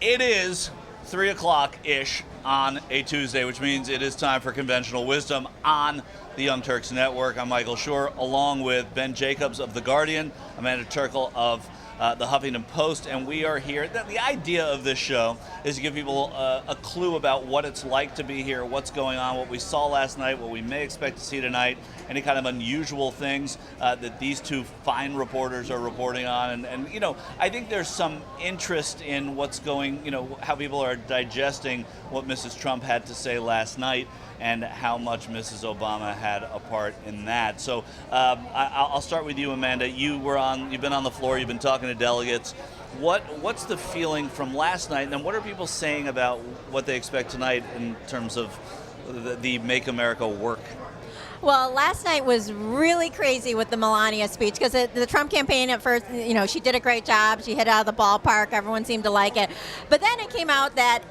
It is 3 o'clock-ish on a Tuesday, which means it is time for Conventional Wisdom on the Young Turks Network. I'm Michael Shure, along with Ben Jacobs of The Guardian, Amanda Terkel of the Huffington Post, and we are here. The idea of this show is to give people a clue about what it's like to be here, what's going on, what we saw last night, what we may expect to see tonight, any kind of unusual things that these two fine reporters are reporting on. And you know, I think there's some interest in what's going, you know, how people are digesting what Mrs. Trump had to say last night and how much Mrs. Obama had a part in that. So I'll start with you, Amanda. You've been on the floor, you've been talking to delegates. What's the feeling from last night, and then what are people saying about what they expect tonight in terms of the Make America Work? Well, last night was really crazy with the Melanias speech because the Trump campaign at first, you know, she did a great job. She hit out of the ballpark. Everyone seemed to like it. But then it came out that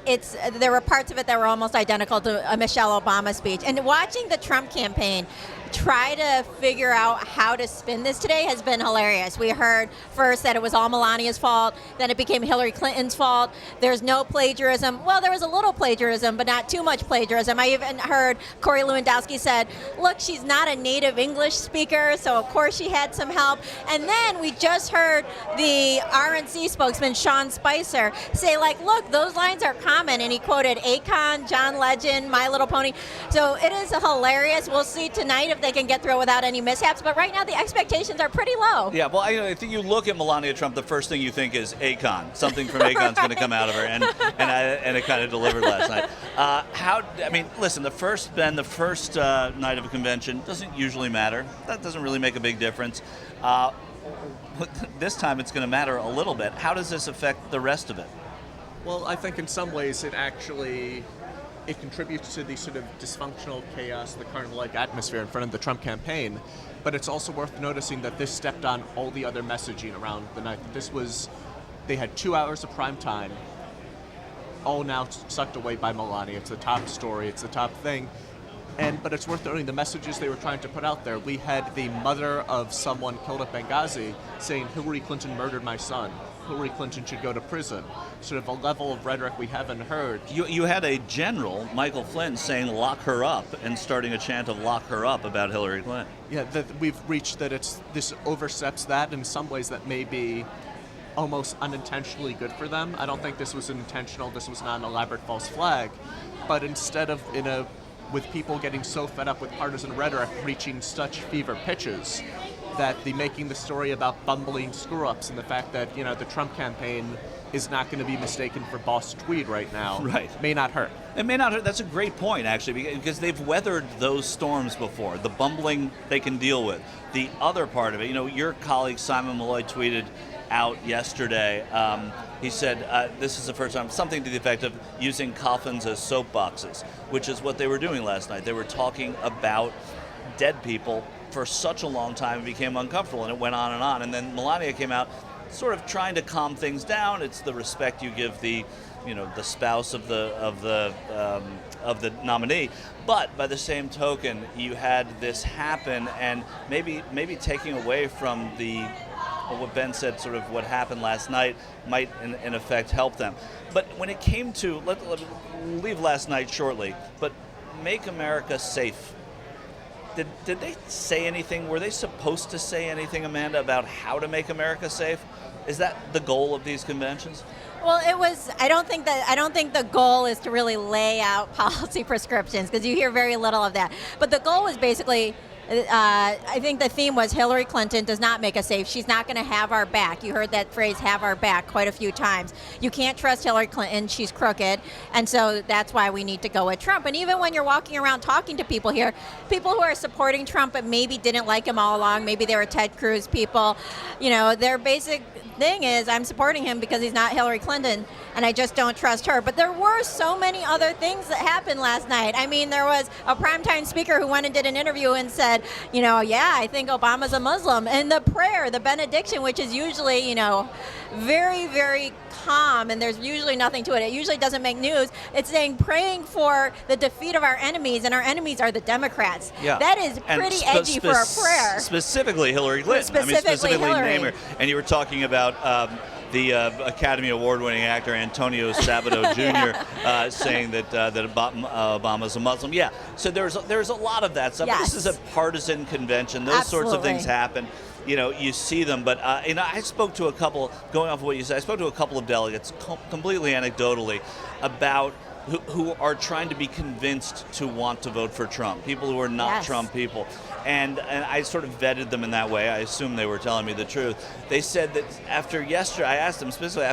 there were parts of it that were almost identical to a Michelle Obama speech. And watching the Trump campaign try to figure out how to spin this today has been hilarious. We heard first that it was all Melania's fault, then it became Hillary Clinton's fault. There's no plagiarism. Well, there was a little plagiarism, but not too much plagiarism. I even heard Corey Lewandowski said, look, she's not a native English speaker, so of course she had some help. And then we just heard the RNC spokesman, Sean Spicer, say, like, look, those lines are common, and he quoted Akon, John Legend, My Little Pony. So it is hilarious. We'll see tonight if they can get through it without any mishaps, but right now the expectations are pretty low. Yeah, well, I think you look at Melania Trump, the first thing you think is Akon. Something from Akon's going to come out of her, and it kind of delivered last night. Listen, the first night of a convention doesn't usually matter. That doesn't really make a big difference. This time it's going to matter a little bit. How does this affect the rest of it? Well, I think in some ways it contributes to the sort of dysfunctional chaos, the carnival-like atmosphere in front of the Trump campaign. But it's also worth noticing that this stepped on all the other messaging around the night. They had 2 hours of prime time, all now sucked away by Melania. It's the top story, it's the top thing. But it's worth noting the messages they were trying to put out there. We had the mother of someone killed at Benghazi saying, Hillary Clinton murdered my son. Hillary Clinton should go to prison. Sort of a level of rhetoric we haven't heard. You had a general, Michael Flynn, saying lock her up and starting a chant of lock her up about Hillary Clinton. Yeah, that we've reached that this oversteps that in some ways that may be almost unintentionally good for them. I don't think this was intentional. This was not an elaborate false flag. But instead of with people getting so fed up with partisan rhetoric reaching such fever pitches, that making the story about bumbling screw-ups and the fact that, you know, the Trump campaign is not going to be mistaken for Boss Tweed right now, right, may not hurt. It may not hurt. That's a great point, actually, because they've weathered those storms before. The bumbling they can deal with. The other part of it, you know, your colleague Simon Malloy tweeted out yesterday. He said this is the first time, something to the effect of using coffins as soapboxes, which is what they were doing last night. They were talking about dead people for such a long time, it became uncomfortable, and it went on. And then Melania came out sort of trying to calm things down. It's the respect you give the spouse of the nominee. But by the same token, you had this happen, and maybe taking away from what Ben said, sort of what happened last night might in effect help them. But when it came to, we'll leave last night shortly, but Make America Safe. Did they say anything? Were they supposed to say anything, Amanda, about how to make America safe? Is that the goal of these conventions? Well, it was. I don't think the goal is to really lay out policy prescriptions, because you hear very little of that. But the goal was basically, I think the theme was Hillary Clinton does not make us safe. She's not going to have our back. You heard that phrase, have our back, quite a few times. You can't trust Hillary Clinton. She's crooked. And so that's why we need to go with Trump. And even when you're walking around talking to people here, people who are supporting Trump but maybe didn't like him all along, maybe they were Ted Cruz people, you know, their basic thing is, I'm supporting him because he's not Hillary Clinton, and I just don't trust her. But there were so many other things that happened last night. I mean, there was a primetime speaker who went and did an interview and said, you know, yeah, I think Obama's a Muslim. And the prayer, the benediction, which is usually, you know, very, very calm, and there's usually nothing to it. It usually doesn't make news. It's saying praying for the defeat of our enemies, and our enemies are the Democrats. Yeah. That is pretty edgy for a prayer. Specifically Hillary Clinton. Specifically Hillary. name her. And you were talking about the Academy Award-winning actor Antonio Sabato Jr. Saying that Obama's a Muslim. Yeah, so there's a lot of that stuff. Yes. This is a partisan convention. Those sorts of things Absolutely. happen. You see them, but I spoke to a couple, going off of what you said, I spoke to a couple of delegates, completely anecdotally, about who are trying to be convinced to want to vote for Trump, people who are not Yes. Trump people. And I sort of vetted them in that way. I assume they were telling me the truth. They said that after yesterday, I asked them specifically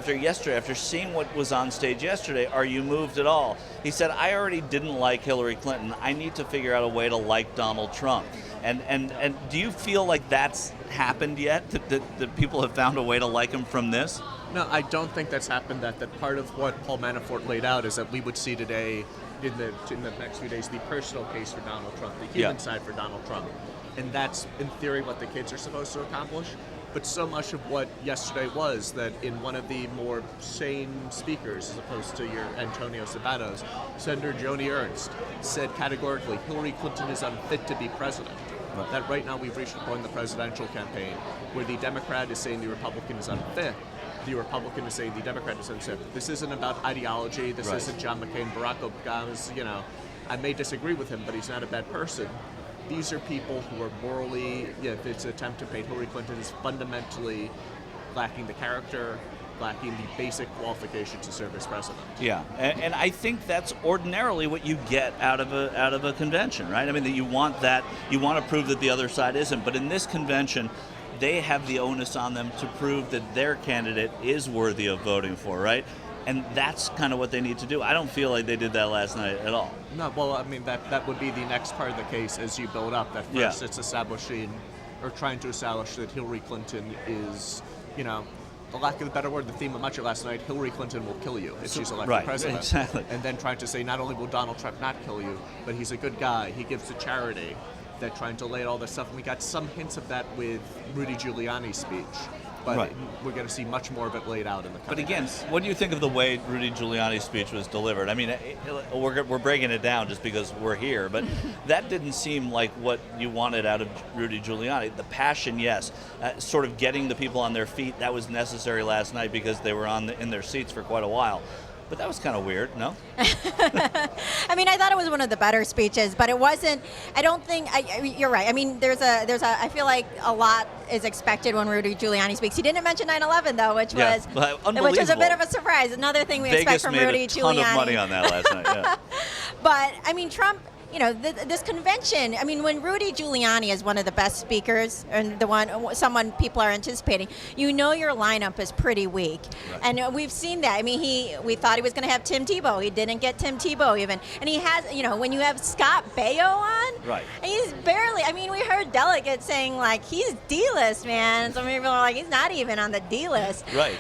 after seeing what was on stage yesterday, are you moved at all? He said, I already didn't like Hillary Clinton. I need to figure out a way to like Donald Trump. And do you feel like that's happened yet? That people have found a way to like him from this? No, I don't think that's happened. That part of what Paul Manafort laid out is that we would see today, in the next few days, the personal case for Donald Trump, the human side for Donald Trump. And that's, in theory, what the kids are supposed to accomplish. But so much of what yesterday was that in one of the more sane speakers, as opposed to your Antonio Sabatos, Senator Joni Ernst said categorically, Hillary Clinton is unfit to be president. That right now we've reached a point in the presidential campaign where the Democrat is saying the Republican is unfit, the Republican is saying the Democrat is unfit. This isn't about ideology. This isn't John McCain, Barack Obama's, I may disagree with him, but he's not a bad person. These are people who are morally, it's an attempt to paint Hillary Clinton as fundamentally lacking the character, lacking the basic qualifications to serve as president. Yeah, and I think that's ordinarily what you get out of a convention, right? I mean, that you want to prove that the other side isn't, but in this convention, they have the onus on them to prove that their candidate is worthy of voting for, right? And that's kind of what they need to do. I don't feel like they did that last night at all. No, well, I mean, that would be the next part of the case as you build up. That first it's establishing, or trying to establish that Hillary Clinton is, the lack of a better word, the theme of much of last night, Hillary Clinton will kill you if she's elected president. Exactly. And then trying to say not only will Donald Trump not kill you, but he's a good guy, he gives to charity. They're trying to lay all this stuff. And we got some hints of that with Rudy Giuliani's speech. But we're going to see much more of it laid out in the coming But again, days. what do you think of the way Rudy Giuliani's speech was delivered? I mean, we're breaking it down just because we're here, but that didn't seem like what you wanted out of Rudy Giuliani. The passion, yes. Sort of getting the people on their feet, that was necessary last night because they were in their seats for quite a while. But that was kind of weird, no? I mean, I thought it was one of the better speeches, but it wasn't. I don't think. You're right. I mean, I feel like a lot is expected when Rudy Giuliani speaks. He didn't mention 9/11 though, which was a bit of a surprise. Another thing we expect from Rudy Giuliani. Vegas made a ton of money on that last night. Yeah. But I mean, Trump. This convention, I mean, when Rudy Giuliani is one of the best speakers and someone people are anticipating, your lineup is pretty weak. Right. And we've seen that. I mean, we thought he was going to have Tim Tebow. He didn't get Tim Tebow even. And he has, when you have Scott Baio on, right. And he's barely, I mean, we heard delegates saying, like, he's D-list, man. Some people are like, he's not even on the D-list. Right.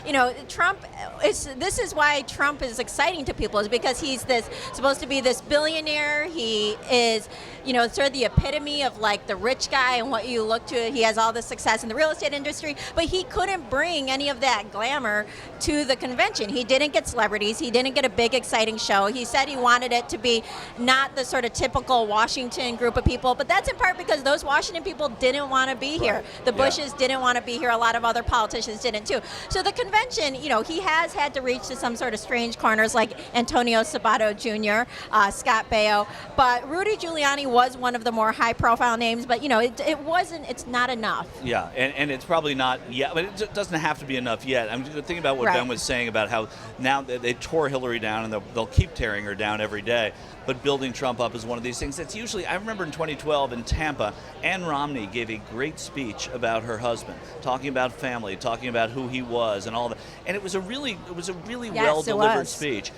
Trump, this is why Trump is exciting to people, is because he's supposed to be this billionaire. He is, sort of the epitome of like the rich guy and what you look to. He has all the success in the real estate industry, but he couldn't bring any of that glamour to the convention. He didn't get celebrities. He didn't get a big, exciting show. He said he wanted it to be not the sort of typical Washington group of people, but that's in part because those Washington people didn't want to be here. The Bushes didn't want to be here. A lot of other politicians didn't too. So the convention, he has had to reach to some sort of strange corners like Antonio Sabato Jr., Scott Baio, but Rudy Giuliani was one of the more high-profile names, but it's not enough. Yeah, and it's probably not yet, but it doesn't have to be enough yet. I'm thinking about what Ben was saying about how now they tore Hillary down and they'll keep tearing her down every day, but building Trump up is one of these things that's usually, I remember in 2012 in Tampa, Ann Romney gave a great speech about her husband, talking about family, talking about who he was and all that, and it was a really well-delivered speech.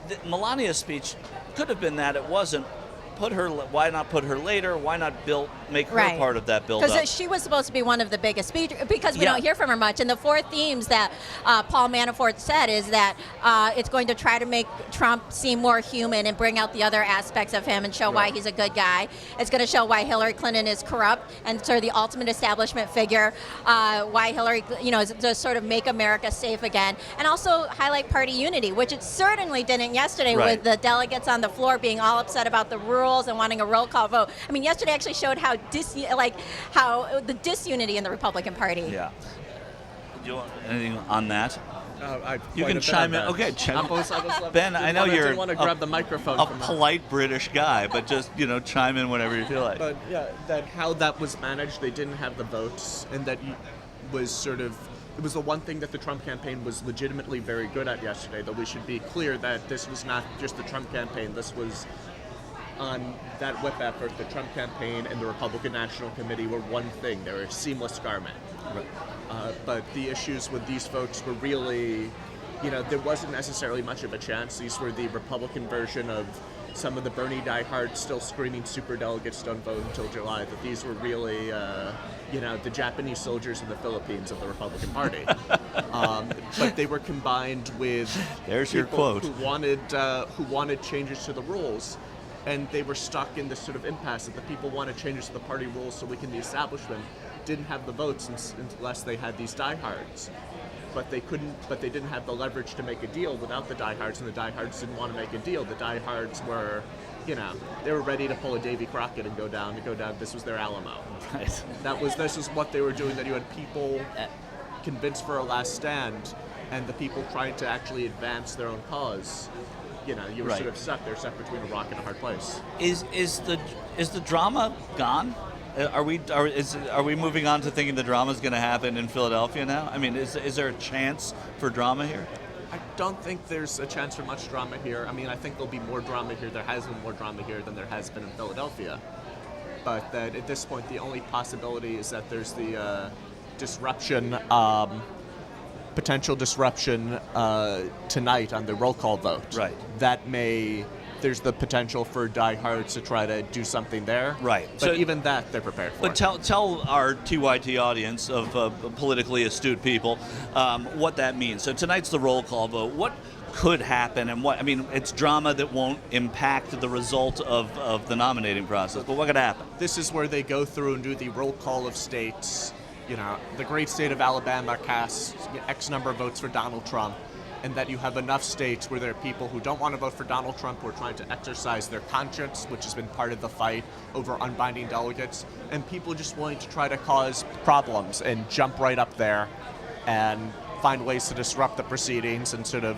The Melanias speech could have been that, it wasn't. Why not put her later? Why not make her part of that build-up? Because she was supposed to be one of the biggest speakers, because we don't hear from her much. And the four themes that Paul Manafort said is that it's going to try to make Trump seem more human and bring out the other aspects of him and show why he's a good guy. It's going to show why Hillary Clinton is corrupt and sort of the ultimate establishment figure, why Hillary, is to sort of make America safe again, and also highlight party unity, which it certainly didn't yesterday with the delegates on the floor being all upset about the rules and wanting a roll call vote. I mean, yesterday actually showed how the disunity in the Republican Party. Yeah. you want anything on that? You can chime in. Okay, Ben, I know you're want to grab the microphone. A polite British guy, but just chime in whenever you feel like. But yeah, that how that was managed, they didn't have the votes, and that was sort of. It was the one thing that the Trump campaign was legitimately very good at yesterday. Though we should be clear that this was not just the Trump campaign. This was on that whip effort. The Trump campaign and the Republican National Committee were one thing. They were a seamless garment. Right. But the issues with these folks were really, there wasn't necessarily much of a chance. These were the Republican version of some of the Bernie diehards still screaming superdelegates don't vote until July, that these were really, the Japanese soldiers in the Philippines of the Republican Party. But they were combined with There's your quote. who wanted changes to the rules. And they were stuck in this sort of impasse that the people wanted changes to the party rules so the establishment didn't have the votes unless they had these diehards. But they didn't have the leverage to make a deal without the diehards, and the diehards didn't want to make a deal. The diehards were, they were ready to pull a Davy Crockett and go down. This was their Alamo. Right. This is what they were doing, that you had people convinced for a last stand, and the people trying to actually advance their own cause. You were Right. sort of stuck. They're stuck between a rock and a hard place. Is the drama gone? Are we moving on to thinking the drama is going to happen in Philadelphia now? I mean, is there a chance for drama here? I don't think there's a chance for much drama here. I mean, I think there'll be more drama here. There has been more drama here than there has been in Philadelphia. But that at this point, the only possibility is that there's the disruption, potential disruption tonight on the roll call vote. Right. There's the potential for diehards to try to do something there. Right. But So- even that, they're prepared for. But tell our TYT audience of politically astute people what that means. So tonight's the roll call vote. What could happen, and it's drama that won't impact the result of the nominating process. But what could happen? This is where they go through and do the roll call of states. The great state of Alabama casts X number of votes for Donald Trump, and that you have enough states where there are people who don't want to vote for Donald Trump, who are trying to exercise their conscience, which has been part of the fight over unbinding delegates, and people just willing to try to cause problems and jump right up there and find ways to disrupt the proceedings and sort of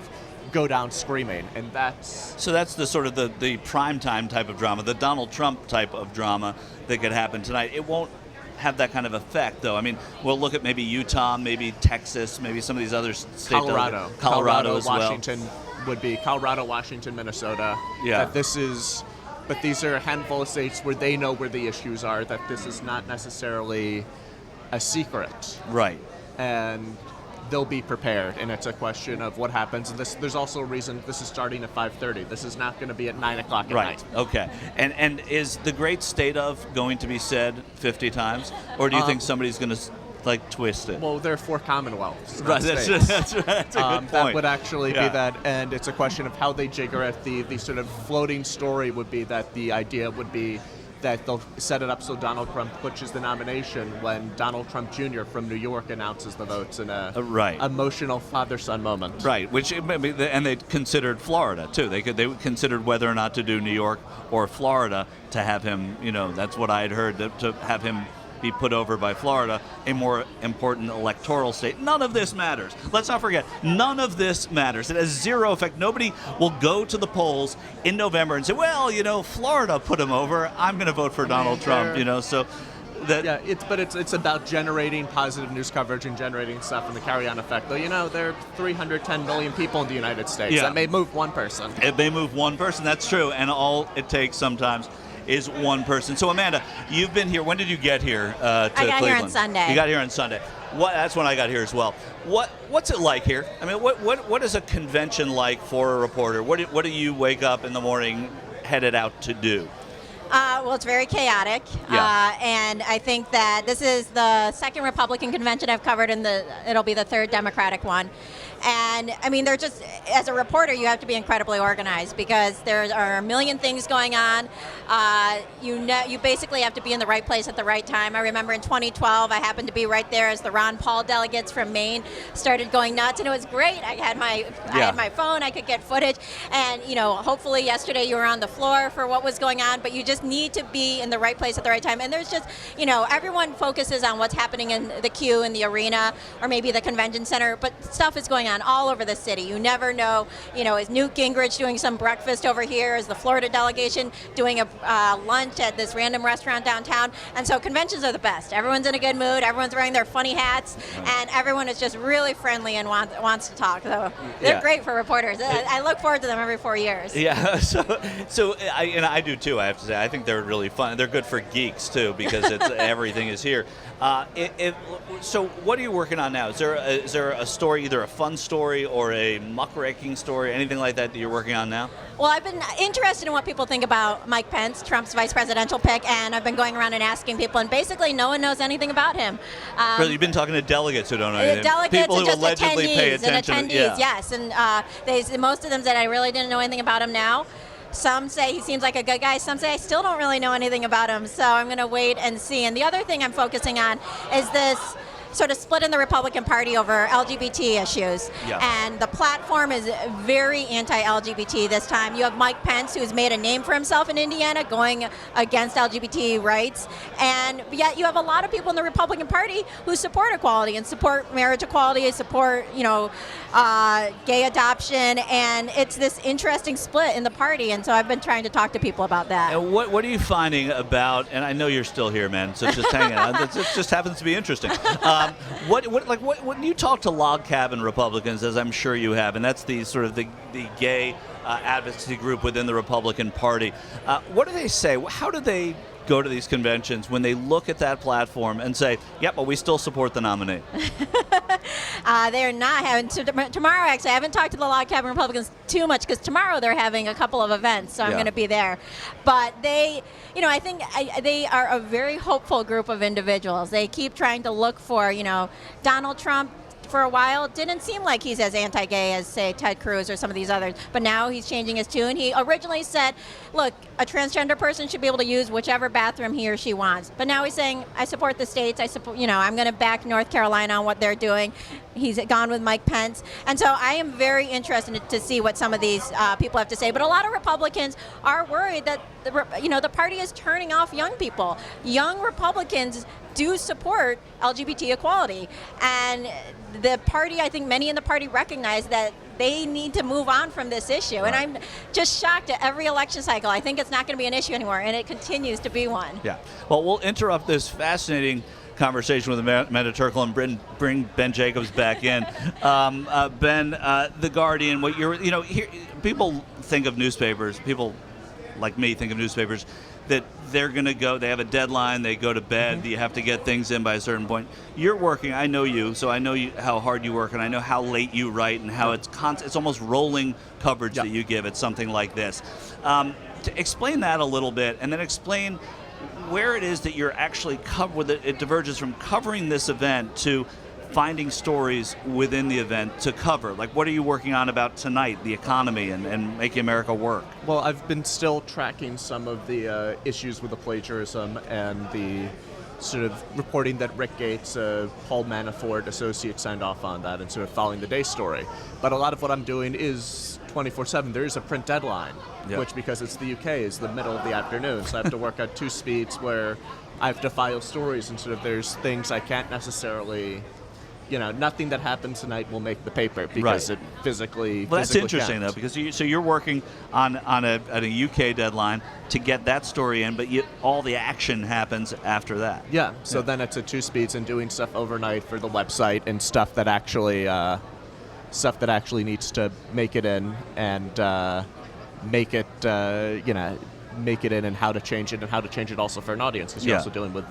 go down screaming. And that's the sort of the primetime type of drama, the Donald Trump type of drama that could happen tonight. It won't have that kind of effect, though. I mean, we'll look at maybe Utah, maybe Texas, maybe some of these other states. Colorado as well. Washington would be Colorado, Washington, Minnesota. Yeah. But these are a handful of states where they know where the issues are, that this is not necessarily a secret. Right. And they'll be prepared, and it's a question of what happens. And there's also a reason this is starting at 5:30. This is not going to be at 9 o'clock at night. Okay. And is the great state of going to be said 50 times, or do you think somebody's going to twist it? Well, there are 4 commonwealths. Right. That's a good point. That would actually Yeah. be that, and it's a question of how they jigger it. The sort of floating story would be that the idea would be that they'll set it up so Donald Trump pushes the nomination when Donald Trump Jr. from New York announces the votes in a Right. emotional father-son moment. Right, and they considered Florida too. They considered whether or not to do New York or Florida to have him. That's what I had heard, to have him be put over by Florida, a more important electoral state. None of this matters. Let's not forget, none of this matters. It has zero effect. Nobody will go to the polls in November and say, well, Florida put him over. I'm going to vote for Donald Trump, so that... Yeah, it's about generating positive news coverage and generating stuff and the carry-on effect. Though, there are 310 million people in the United States. Yeah. That may move one person. It may move one person, that's true, and all it takes sometimes is one person. So Amanda, you've been here. When did you get here to Cleveland? I got here on Sunday. You got here on Sunday. That's when I got here as well. What's it like here? I mean, what is a convention like for a reporter? What do you wake up in the morning headed out to do? Well, it's very chaotic, Yeah. and I think that this is the second Republican convention I've covered, and it'll be the third Democratic one. And I mean, they're just, as a reporter, you have to be incredibly organized because there are a million things going on. You basically have to be in the right place at the right time. I remember in 2012, I happened to be right there as the Ron Paul delegates from Maine started going nuts, and it was great. I had my phone, I could get footage, and hopefully yesterday you were on the floor for what was going on, but you just need to be in the right place at the right time. And there's just, everyone focuses on what's happening in the queue in the arena or maybe the convention center, but stuff is going on all over the city. You never know, is Newt Gingrich doing some breakfast over here? Is the Florida delegation doing a lunch at this random restaurant downtown? And so conventions are the best. Everyone's in a good mood. Everyone's wearing their funny hats, and everyone is just really friendly and wants to talk. So they're great for reporters. I look forward to them every 4 years. Yeah, so I do too. I have to say, I think they're really fun. They're good for geeks too because everything is here. So what are you working on now? Is there a story, either a fun story or a muckraking story, anything like that you're working on now? Well, I've been interested in what people think about Mike Pence, Trump's vice presidential pick, and I've been going around and asking people, and basically no one knows anything about him. Really, you've been talking to delegates who don't know anything. Delegates people and who just allegedly attendees, pay attention. And attendees, yes. And most of them said I really didn't know anything about him now. Some say he seems like a good guy. Some say I still don't really know anything about him. So I'm going to wait and see. And the other thing I'm focusing on is this sort of split in the Republican Party over LGBT issues. Yeah. And the platform is very anti-LGBT this time. You have Mike Pence, who's made a name for himself in Indiana, going against LGBT rights. And yet you have a lot of people in the Republican Party who support equality and support marriage equality, support, gay adoption. And it's this interesting split in the party. And so I've been trying to talk to people about that. And what are you finding about, and I know you're still here, man, so just hang on. It just happens to be interesting. When you talk to log cabin Republicans, as I'm sure you have, and that's the sort of the gay advocacy group within the Republican Party, what do they say? How do they go to these conventions when they look at that platform and say, yep, but we still support the nominee? They're not having tomorrow. Actually, I haven't talked to the log cabin Republicans too much because tomorrow they're having a couple of events, so I'm going to be there. But they, I think they are a very hopeful group of individuals. They keep trying to look for, Donald Trump. For a while, didn't seem like he's as anti-gay as, say, Ted Cruz or some of these others. But now he's changing his tune. He originally said, look, a transgender person should be able to use whichever bathroom he or she wants. But now he's saying, I support the states. I'm going to back North Carolina on what they're doing. He's gone with Mike Pence. And so I am very interested to see what some of these people have to say. But a lot of Republicans are worried that, the party is turning off young people. Young Republicans do support LGBT equality. And the party, I think many in the party recognize that they need to move on from this issue. Right. And I'm just shocked at every election cycle. I think it's not going to be an issue anymore, and it continues to be one. Yeah. Well, we'll interrupt this fascinating conversation with Amanda Terkel and bring Ben Jacobs back in. Ben, The Guardian, here, people think of newspapers, people like me think of newspapers, that they're going to go, they have a deadline, they go to bed, you have to get things in by a certain point. You're working, I know you, so I know how hard you work, and I know how late you write and how it's almost rolling coverage that you give at something like this. To explain that a little bit, and then explain where it is that you're actually it diverges from covering this event to finding stories within the event to cover. Like, what are you working on about tonight, the economy and making America work? Well, I've been still tracking some of the issues with the plagiarism and the sort of reporting that Rick Gates, Paul Manafort associate signed off on that and sort of following the day story. But a lot of what I'm doing is 24/7. There is a print deadline, which, because it's the UK, is the middle of the afternoon. So I have to work at two speeds where I have to file stories, and sort of there's things I can't necessarily, nothing that happens tonight will make the paper because it physically. Well, that's interesting counts. though, because you're working on a UK deadline to get that story in, but all the action happens after that. Yeah. So then it's at two speeds and doing stuff overnight for the website and stuff that actually needs to make it in and make it in, and how to change it, and how to change it also for an audience, because you're also dealing with.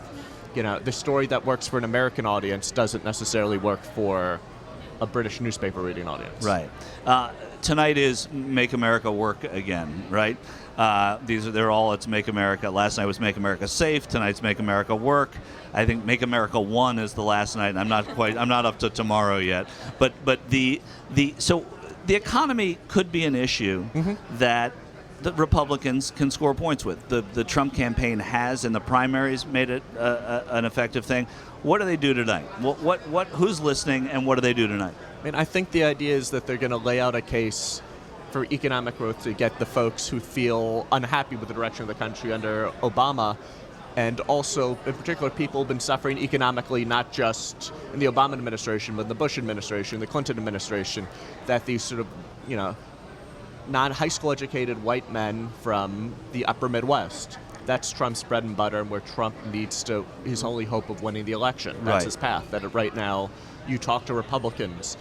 The story that works for an American audience doesn't necessarily work for a British newspaper reading audience. Right. Tonight is Make America Work Again, right? They're all, it's Make America. Last night was Make America Safe. Tonight's Make America Work. I think Make America One is the last night. I'm not up to tomorrow yet. But so the economy could be an issue that the Republicans can score points with. The Trump campaign has in the primaries made it an effective thing. What do they do tonight? Who's listening, and what do they do tonight? I mean, I think the idea is that they're going to lay out a case for economic growth to get the folks who feel unhappy with the direction of the country under Obama, and also, in particular, people have been suffering economically, not just in the Obama administration, but in the Bush administration, the Clinton administration, that these sort of, non-high school educated white men from the upper Midwest, that's Trump's bread and butter, and where Trump needs to, his only hope of winning the election. That's his path. That right now, you talk to Republicans,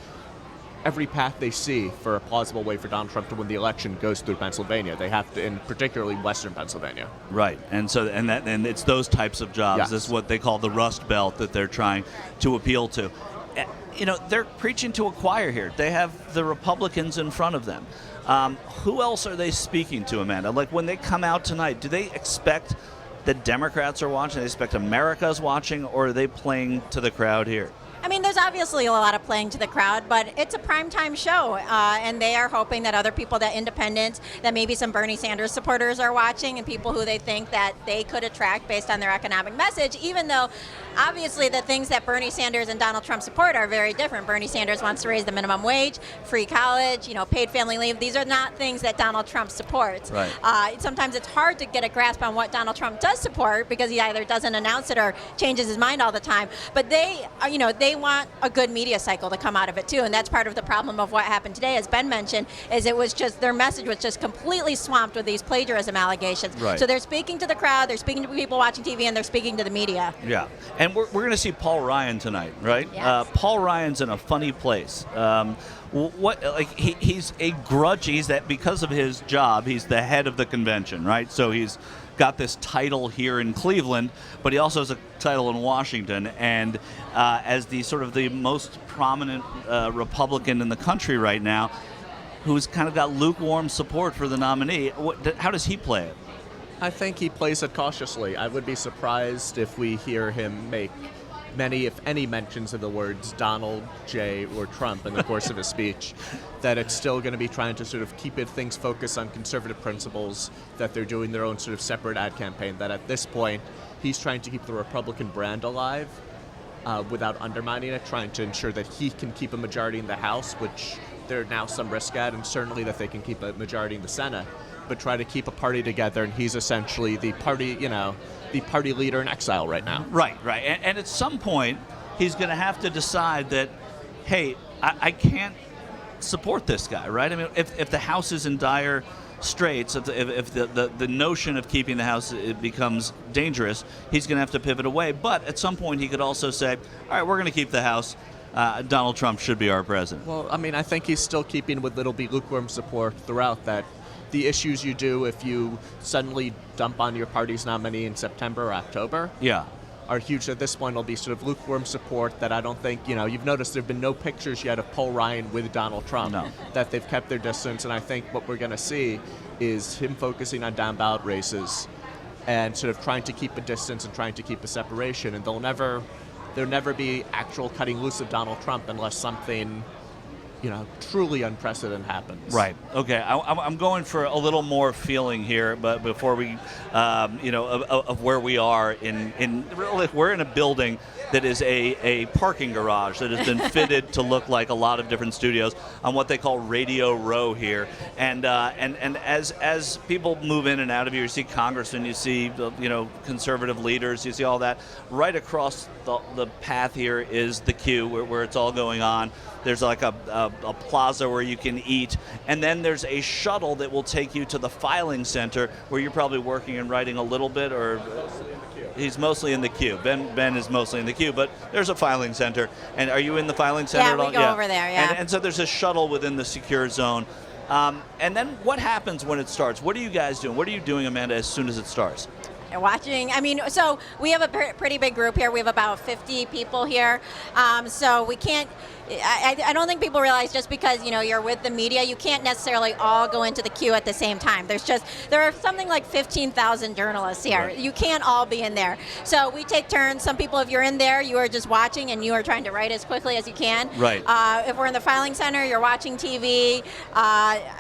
every path they see for a plausible way for Donald Trump to win the election goes through Pennsylvania. They have to, in particularly Western Pennsylvania. Right, and it's those types of jobs. Yes. This is what they call the Rust Belt that they're trying to appeal to. They're preaching to a choir here. They have the Republicans in front of them. Who else are they speaking to, Amanda? Like, when they come out tonight, do they expect that Democrats are watching? Do they expect America's watching, or are they playing to the crowd here? I mean, there's obviously a lot of playing to the crowd, but it's a primetime show, and they are hoping that other people, that independents, that maybe some Bernie Sanders supporters are watching, and people who they think that they could attract based on their economic message, even though obviously the things that Bernie Sanders and Donald Trump support are very different. Bernie Sanders wants to raise the minimum wage, free college, paid family leave. These are not things that Donald Trump supports. Right. Sometimes it's hard to get a grasp on what Donald Trump does support because he either doesn't announce it or changes his mind all the time. But they want a good media cycle to come out of it too, and that's part of the problem of what happened today, as Ben mentioned, is it was just, their message was just completely swamped with these plagiarism allegations. Right. So they're speaking to the crowd, they're speaking to people watching TV, and they're speaking to the media. Yeah, and we're going to see Paul Ryan tonight, right? Yes. Paul Ryan's in a funny place. He's a grudge. He's that because of his job. He's the head of the convention, right? So he's got this title here in Cleveland, but he also has a title in Washington. And as the sort of the most prominent Republican in the country right now, who's kind of got lukewarm support for the nominee, how does he play it? I think he plays it cautiously. I would be surprised if we hear him make many, if any, mentions of the words Donald, J, or Trump in the course of his speech, that it's still going to be trying to sort of keep things focused on conservative principles, that they're doing their own sort of separate ad campaign, that at this point, he's trying to keep the Republican brand alive without undermining it, trying to ensure that he can keep a majority in the House, which there's now some risk at, and certainly that they can keep a majority in the Senate, but try to keep a party together, and he's essentially the party, the party leader in exile right now. Right. And at some point, he's going to have to decide that, hey, I can't support this guy, right? I mean, if the House is in dire straits, if the notion of keeping the House it becomes dangerous, he's going to have to pivot away. But at some point, he could also say, all right, we're going to keep the House. Donald Trump should be our president. Well, I mean, I think he's still keeping with little lukewarm support throughout that. The issues you do if you suddenly dump on your party's nominee in September or October are huge. At this point, it'll be sort of lukewarm support that I don't think, you've noticed there have been no pictures yet of Paul Ryan with Donald Trump, that they've kept their distance. And I think what we're going to see is him focusing on down ballot races and sort of trying to keep a distance and trying to keep a separation. And there'll never be actual cutting loose of Donald Trump unless something truly unprecedented happens. Right. Okay. I'm going for a little more feeling here, but before we, of where we are we're in a building that is a parking garage that has been fitted to look like a lot of different studios on what they call Radio Row here, and as people move in and out of here, you see congressmen, you see conservative leaders, you see all that. Right across the path here is the queue where it's all going on. There's like a plaza where you can eat, and then there's a shuttle that will take you to the filing center where you're probably working and writing a little bit, or he's mostly in the queue. Ben is mostly in the queue, but there's a filing center. And are you in the filing center at all? Yeah, we go over there, yeah. And so there's a shuttle within the secure zone. And then what happens when it starts? What are you guys doing? What are you doing, Amanda, as soon as it starts? Watching. So we have a pretty big group here. We have about 50 people here. So we can't, I don't think people realize just because you're with the media, you can't necessarily all go into the queue at the same time. There are something like 15,000 journalists here. Right. You can't all be in there. So we take turns. Some people, if you're in there, you are just watching and you are trying to write as quickly as you can. Right. If we're in the filing center, you're watching TV.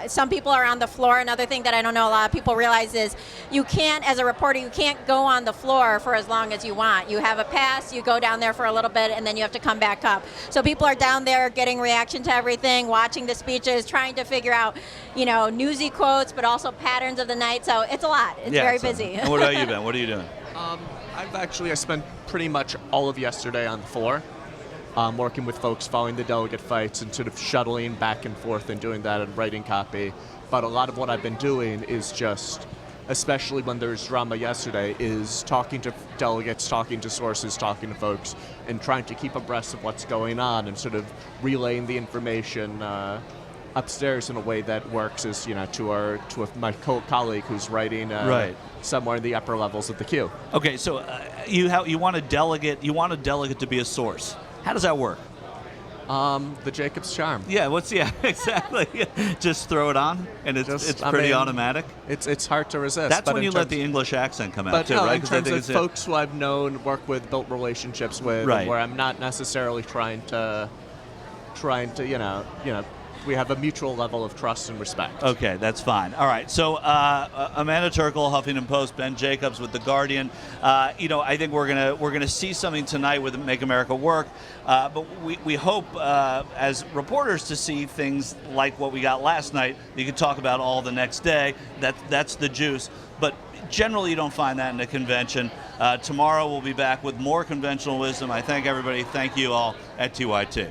Some people are on the floor. Another thing that I don't know a lot of people realize is you can't, as a reporter, you can't go on the floor for as long as you want. You have a pass, you go down there for a little bit, and then you have to come back up. So people are down there getting reaction to everything, watching the speeches, trying to figure out, newsy quotes, but also patterns of the night. So it's a lot. It's very busy. And what about you, Ben? What are you doing? I spent pretty much all of yesterday on the floor, working with folks, following the delegate fights and sort of shuttling back and forth and doing that and writing copy. But a lot of what I've been doing is just, especially when there's drama yesterday, is talking to delegates, talking to sources, talking to folks, and trying to keep abreast of what's going on and sort of relaying the information upstairs in a way that works as, to my colleague who's writing Right. somewhere in the upper levels of the queue. Okay, so you want a delegate to be a source. How does that work? The Jacob's charm. Yeah, exactly. Just throw it on, and it's pretty automatic. It's hard to resist. That's but when you let the English accent come out, too, no, right? in 'Cause I terms think of folks who I've known, worked with, built relationships with, Right. where I'm not necessarily trying to, we have a mutual level of trust and respect. Okay, that's fine. All right. So Amanda Terkel, Huffington Post, Ben Jacobs with The Guardian. I think we're gonna see something tonight with Make America Work, but we hope as reporters to see things like what we got last night. You can talk about all the next day. That's the juice. But generally, you don't find that in a convention. Tomorrow we'll be back with more conventional wisdom. I thank everybody. Thank you all at TYT.